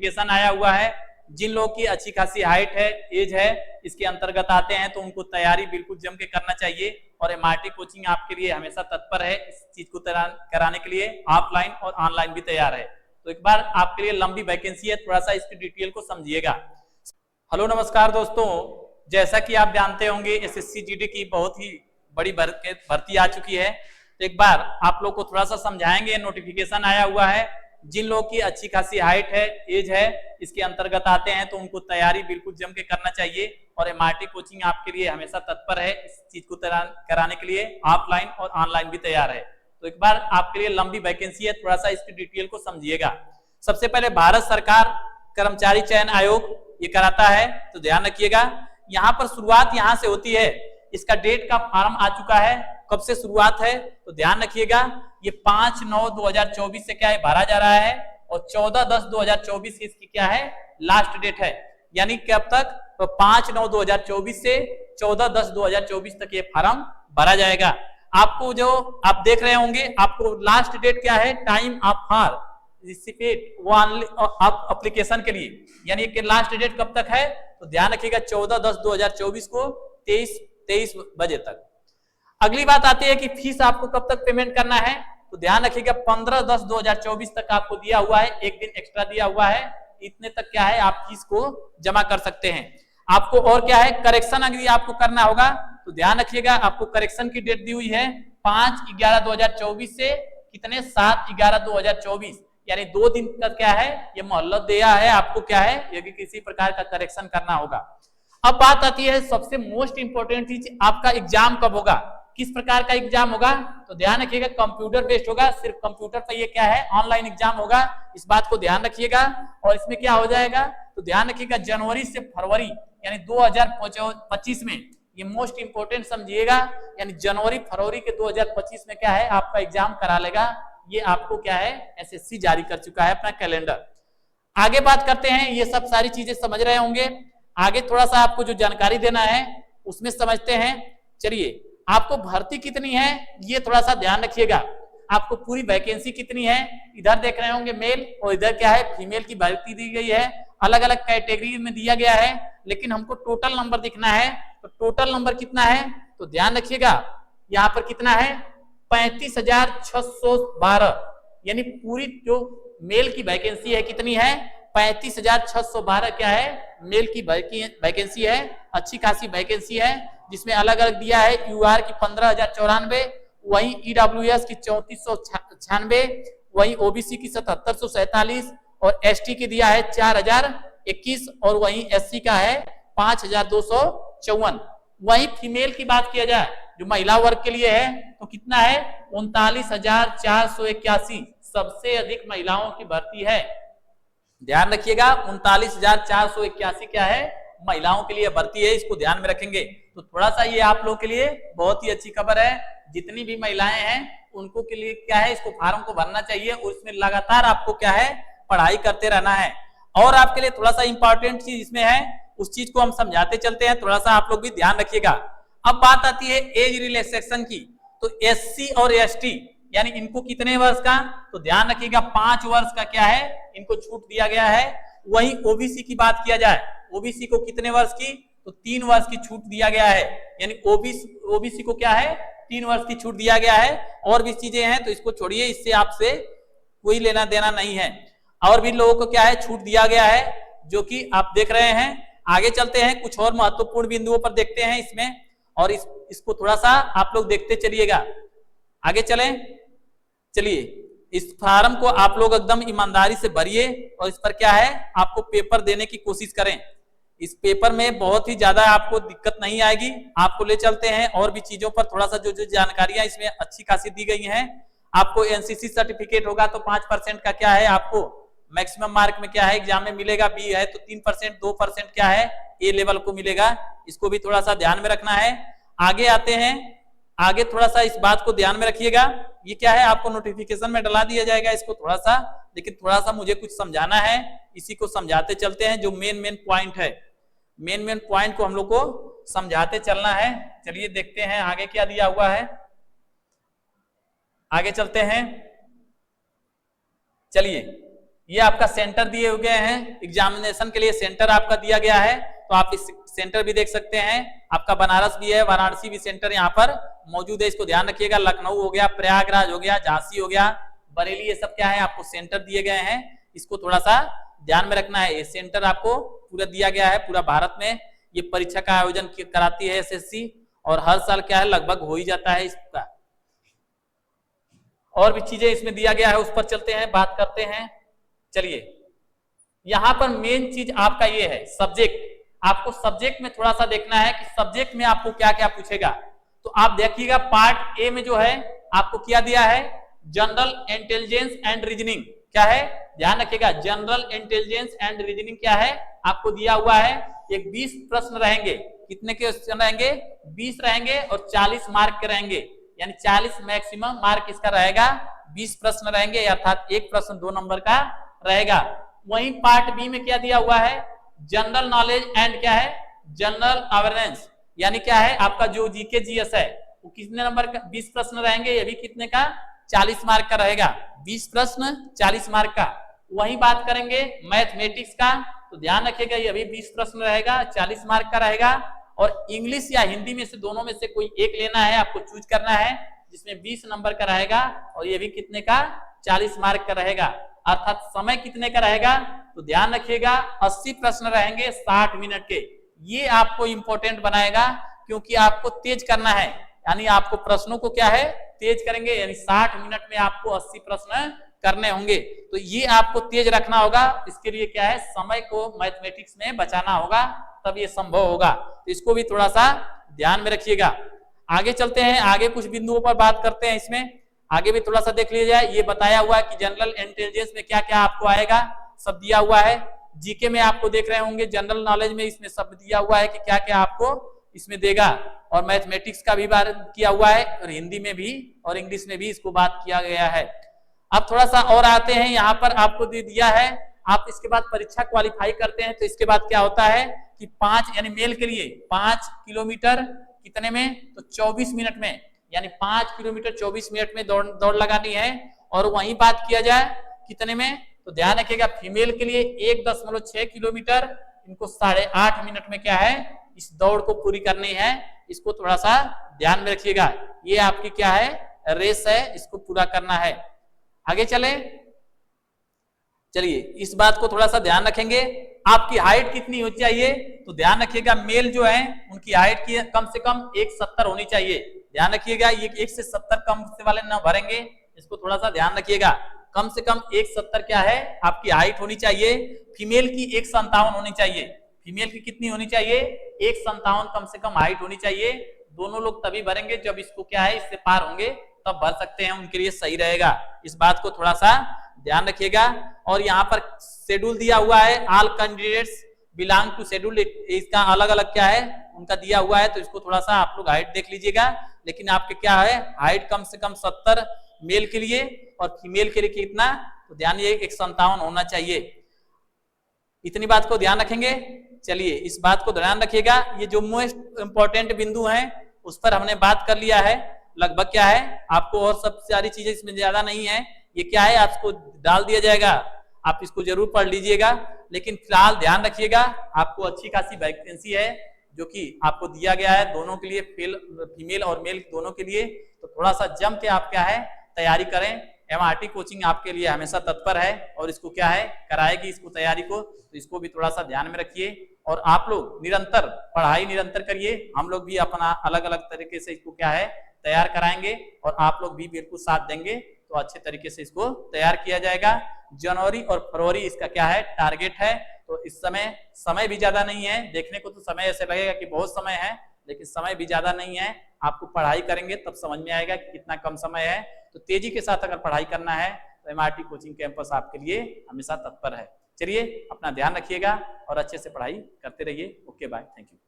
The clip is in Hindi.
नोटिफिकेशन आया हुआ है। जिन लोगों की अच्छी खासी हाइट है, एज है, इसके अंतर्गत आते हैं तो उनको तैयारी बिल्कुल जम के करना चाहिए। और एमआरटी कोचिंग आपके लिए हमेशा तत्पर है इस चीज को कराने के लिए, ऑफलाइन और ऑनलाइन भी तैयार है। तो एक बार आपके लिए लंबी वैकेंसी है, थोड़ा सा इसकी डिटेल को समझिएगा। हेलो नमस्कार दोस्तों, जैसा कि आप जानते होंगे एसएससी जीडी की बहुत ही बड़ी भर्ती आ चुकी है। तो एक बार आप लोग को थोड़ा सा समझाएंगे। नोटिफिकेशन आया हुआ है, जिन लोगों की अच्छी खासी हाइट है, एज है, इसके अंतर्गत आते हैं तो उनको तैयारी बिल्कुल जम के करना चाहिए। और एमआरटी कोचिंग आपके लिए हमेशा तत्पर है इस चीज को कराने के लिए, ऑफलाइन और ऑनलाइन भी तैयार है। तो एक बार आपके लिए लंबी वैकेंसी है, थोड़ा सा इसकी डिटेल को समझिएगा। सबसे पहले भारत सरकार कर्मचारी चयन आयोग ये कराता है, तो ध्यान रखिएगा। यहाँ पर शुरुआत यहाँ से होती है। इसका डेट का फॉर्म आ चुका है, कब से शुरुआत है तो ध्यान रखिएगा। ये 5/9/2024 से क्या है भरा जा रहा है, और 14/10/2024 इसकी क्या है लास्ट डेट है। यानी कब तक, तो 5/9/2024 से 14/10/2024 तक ये फॉर्म भरा जाएगा। आपको जो आप देख रहे होंगे, आपको लास्ट डेट क्या है, टाइम ऑफ फॉर रिसिपेट एप्लीकेशन के लिए, यानी कि लास्ट डेट कब तक है तो ध्यान रखिएगा 14/10/2024 को 23 बजे तक। अगली बात आती है कि फीस आपको कब तक पेमेंट करना है, तो ध्यान रखिएगा 15/10/2024 तक आपको दिया हुआ है, एक दिन एक्स्ट्रा दिया हुआ है। इतने तक क्या है आप फीस को जमा कर सकते हैं। आपको और क्या है, करेक्शन अगर आपको करना होगा तो ध्यान रखिएगा, आपको करेक्शन की डेट दी हुई है 5/11/2024 से कितने 7/11/2024, यानी 2 दिन का क्या है ये मोहलत दिया है आपको, क्या है यदि किसी प्रकार का करेक्शन करना होगा। अब बात आती है सबसे मोस्ट इंपोर्टेंट चीज, आपका एग्जाम कब होगा, किस प्रकार का एग्जाम होगा, तो ध्यान रखिएगा कंप्यूटर बेस्ड होगा। सिर्फ कंप्यूटर पर ये क्या है ऑनलाइन एग्जाम होगा, इस बात को ध्यान रखिएगा। और इसमें क्या हो जाएगा तो ध्यान रखिएगा जनवरी से फरवरी यानी 2025 में, ये मोस्ट इंपोर्टेंट समझिएगा, यानी जनवरी फरवरी के 2025 में क्या है आपका एग्जाम करा लेगा। ये आपको क्या है एसएससी जारी कर चुका है अपना कैलेंडर। आगे बात करते हैं, ये सब सारी चीजें समझ रहे होंगे। आगे थोड़ा सा आपको जो जानकारी देना है उसमें समझते हैं। चलिए, आपको भर्ती कितनी है ये थोड़ा सा ध्यान रखिएगा। आपको पूरी वैकेंसी कितनी है, इधर देख रहे होंगे मेल, और इधर क्या है फीमेल की भर्ती दी गई है। अलग अलग कैटेगरी में दिया गया है, लेकिन हमको टोटल नंबर दिखना है। तो टोटल नंबर कितना है तो ध्यान रखिएगा, यहाँ पर कितना है 35,612, यानी पूरी जो मेल की वैकेंसी है कितनी है 35,612 क्या है मेल की वैकेंसी है। अच्छी खासी वैकेंसी है, जिसमें अलग अलग दिया है यूआर की 15,094, वहीं ईडब्ल्यूएस की 3496, वहीं ओबीसी की 7747, और एसटी की दिया है 4021, और वहीं एससी का है 5254। वहीं फीमेल की बात किया जाए जो महिला वर्ग के लिए है तो कितना है 39,481, सबसे अधिक महिलाओं की भर्ती है। ध्यान रखिएगा 39,481 क्या है महिलाओं के लिए भर्ती है, इसको ध्यान में रखेंगे। तो थोड़ा सा ये आप लोग के लिए बहुत ही अच्छी खबर है। जितनी भी महिलाएं हैं उनको के लिए क्या है इसको फार्म को भरना चाहिए, और इसमें लगातार आपको क्या है पढ़ाई करते रहना है। और आपके लिए थोड़ा सा इंपॉर्टेंट चीज इसमें है, उस चीज को हम समझाते चलते हैं, थोड़ा सा आप लोग भी ध्यान रखिएगा। अब बात आती है एज रिलैक्सेशन की, तो एससी और एसटी यानी इनको कितने वर्ष का, तो ध्यान रखिएगा 5 वर्ष का क्या है इनको छूट दिया गया है। वहीं ओबीसी की बात किया जाए, ओबीसी को कितने वर्ष की, तो 3 वर्ष की छूट दिया गया है, यानी ओबीसी को क्या है 3 वर्ष की छूट दिया गया है। और भी चीजें हैं तो इसको छोड़िए, इससे आपसे कोई लेना देना नहीं है। और भी लोगों को क्या है छूट दिया गया है, जो कि आप देख रहे हैं। आगे चलते हैं, कुछ और महत्वपूर्ण बिंदुओं पर देखते हैं इसमें, और इसको थोड़ा सा आप लोग देखते चलिएगा। आगे चलें, चलिए इस फार्म को आप लोग एकदम ईमानदारी से भरिए, और इस पर क्या है आपको पेपर देने की कोशिश करें। इस पेपर में बहुत ही ज्यादा आपको दिक्कत नहीं आएगी। आपको ले चलते हैं और भी चीजों पर, थोड़ा सा जो जो जानकारियां इसमें अच्छी खासी दी गई हैं। आपको एनसीसी सर्टिफिकेट होगा तो 5% का क्या है आपको मैक्सिमम मार्क में क्या है एग्जाम में मिलेगा। बी है तो 3%, 2% क्या है ए लेवल को मिलेगा। इसको भी थोड़ा सा ध्यान में रखना है। आगे आते हैं, आगे थोड़ा सा इस बात को ध्यान में रखिएगा। ये क्या है आपको नोटिफिकेशन में डला दिया जाएगा इसको थोड़ा सा, लेकिन थोड़ा सा मुझे कुछ समझाना है, इसी को समझाते चलते हैं। जो मेन पॉइंट है, मेन पॉइंट को हम लोग को समझाते चलना है। चलिए देखते हैं आगे क्या दिया हुआ है, आगे चलते हैं। चलिए ये आपका सेंटर दिए हुए हैं, एग्जामिनेशन के लिए सेंटर आपका दिया गया है, तो आप इस सेंटर भी देख सकते हैं। आपका बनारस भी है, वाराणसी भी सेंटर यहाँ पर मौजूद है, इसको ध्यान रखिएगा। लखनऊ हो गया, प्रयागराज हो गया, झांसी हो गया, बरेली, ये सब क्या है आपको सेंटर दिए गए हैं, इसको थोड़ा सा ध्यान में रखना है। ये सेंटर आपको पूरा दिया गया है, पूरा भारत में ये परीक्षा का आयोजन कराती है एसएससी, और हर साल क्या है लगभग हो ही जाता है इसका। और भी चीजें इसमें दिया गया है, उस पर चलते हैं, बात करते हैं। चलिए, यहां पर मेन चीज आपका ये है सब्जेक्ट। आपको सब्जेक्ट में थोड़ा सा देखना है कि सब्जेक्ट में आपको क्या क्या पूछेगा। तो आप देखिएगा पार्ट ए में जो है आपको क्या दिया है, जनरल इंटेलिजेंस एंड रीजनिंग। क्या है, ध्यान रखिएगा, जनरल इंटेलिजेंस एंड रीजनिंग क्या है आपको दिया हुआ है। एक 20 प्रश्न रहेंगे, कितने के रहेंगे, 20 रहेंगे और 40 मार्क के रहेंगे, यानी 40 मैक्सिमम मार्क इसका रहेगा। 20 प्रश्न रहेंगे, अर्थात एक प्रश्न 2 नंबर का रहेगा। वहीं पार्ट बी में क्या दिया हुआ है, जनरल नॉलेज एंड क्या है, जनरल अवेयरनेस, यानी क्या है आपका जो जीके जीएस है वो कितने नंबर का, 20 प्रश्न रहेंगे, ये भी कितने का, 40 मार्क का रहेगा। 20 प्रश्न 40 मार्क का। वहीं बात करेंगे मैथमेटिक्स का, तो ध्यान रखिएगा ये भी 20 प्रश्न रहेगा, 40 मार्क का रहेगा। और इंग्लिश या हिंदी में से दोनों में से कोई एक लेना है, आपको चूज करना है, जिसमें 20 नंबर का रहेगा और ये भी कितने का, 40 मार्क का रहेगा। अर्थात समय कितने का रहेगा, तो ध्यान रखिएगा 80 प्रश्न रहेंगे 60 मिनट के। ये आपको इंपॉर्टेंट बनाएगा, क्योंकि आपको तेज करना है, यानी आपको प्रश्नों को क्या है तेज करेंगे, यानी 60 मिनट में आपको 80 प्रश्न करने होंगे। तो ये आपको तेज रखना होगा, इसके लिए क्या है समय को मैथमेटिक्स में बचाना होगा, तब ये संभव होगा। तो इसको भी थोड़ा सा ध्यान में रखिएगा। आगे चलते हैं, आगे कुछ बिंदुओं पर बात करते हैं। इसमें आगे भी थोड़ा सा देख लिया जाए। ये बताया हुआ है कि जनरल इंटेलिजेंस में क्या क्या आपको आएगा, सब दिया हुआ है। जीके में आपको देख रहे होंगे, जनरल नॉलेज में इसमें सब दिया हुआ है कि क्या क्या आपको इसमें देगा। और मैथमेटिक्स का भी बात किया हुआ है, और हिंदी में भी और इंग्लिश में भी इसको बात किया गया है। अब थोड़ा सा और आते हैं, यहाँ पर आपको दे दिया है, आप इसके बाद परीक्षा क्वालिफाई करते हैं तो इसके बाद क्या होता है कि 5 यानी मेल के लिए 5 किलोमीटर कितने में, तो 24 मिनट में, यानी 5 किलोमीटर 24 मिनट में दौड़ लगानी है। और वहीं बात किया जाए कितने में, तो ध्यान रखिएगा फीमेल के लिए 1.6 किलोमीटर, इनको 8.5 मिनट में क्या है इस दौड़ को पूरी करनी है। इसको थोड़ा सा ध्यान में रखिएगा, ये आपकी क्या है रेस है, इसको पूरा करना है। आगे चलिए इस बात को थोड़ा सा ध्यान रखेंगे। आपकी हाइट कितनी होनी चाहिए, तो ध्यान रखिएगा मेल जो है उनकी हाइट की कम से कम 1.70 होनी चाहिए। ध्यान रखिएगा ये 1 से 70 कम से वाले ना भरेंगे, इसको थोड़ा सा ध्यान रखिएगा। कम से कम 1.70 क्या है आपकी हाइट होनी चाहिए। फीमेल की 1.57 होनी चाहिए। फीमेल की कितनी होनी चाहिए, 1.57 कम से कम हाइट होनी चाहिए। दोनों लोग तभी भरेंगे जब इसको क्या है इससे पार होंगे तब भर सकते हैं, उनके लिए सही रहेगा। इस बात को थोड़ा सा ध्यान रखिएगा। और यहाँ पर शेड्यूल दिया हुआ है, all candidates belong to schedule, इसका अलग अलग क्या है उनका दिया हुआ है, तो इसको थोड़ा सा आप लोग हाइट देख लीजिएगा। लेकिन आपके क्या है हाइट कम से कम 70 मेल के लिए, और फीमेल के लिए कितना, तो ध्यान ये 1.57 होना चाहिए। इतनी बात को ध्यान रखेंगे। चलिए इस बात को ध्यान रखिएगा। ये जो मोस्ट इंपॉर्टेंट बिंदु हैं उस पर हमने बात कर लिया है लगभग। क्या है आपको और सब सारी चीजें इसमें ज्यादा नहीं है, ये क्या है आपको डाल दिया जाएगा, आप इसको जरूर पढ़ लीजिएगा। लेकिन फिलहाल ध्यान रखिएगा आपको अच्छी खासी वैकेंसी है जो कि आपको दिया गया है दोनों के लिए, फीमेल और मेल दोनों के लिए। तो थोड़ा सा जम के आप क्या है तैयारी करें। एमआरटी कोचिंग आपके लिए हमेशा तत्पर है और इसको क्या है कराएगी इसको तैयारी को, तो इसको भी थोड़ा सा ध्यान में रखिए। और आप लोग निरंतर पढ़ाई निरंतर करिए, हम लोग भी अपना अलग अलग तरीके से इसको क्या है तैयार कराएंगे, और आप लोग भी बिल्कुल साथ देंगे तो अच्छे तरीके से इसको तैयार किया जाएगा। जनवरी और फरवरी इसका क्या है टारगेट है। तो इस समय भी ज्यादा नहीं है, देखने को तो समय ऐसे लगेगा कि बहुत समय है, लेकिन समय भी ज्यादा नहीं है। आपको पढ़ाई करेंगे तब समझ में आएगा कि कितना कम समय है। तो तेजी के साथ अगर पढ़ाई करना है तो एमआरटी कोचिंग कैंपस आपके लिए हमेशा तत्पर है। चलिए अपना ध्यान रखिएगा और अच्छे से पढ़ाई करते रहिए। Okay bye, thank you.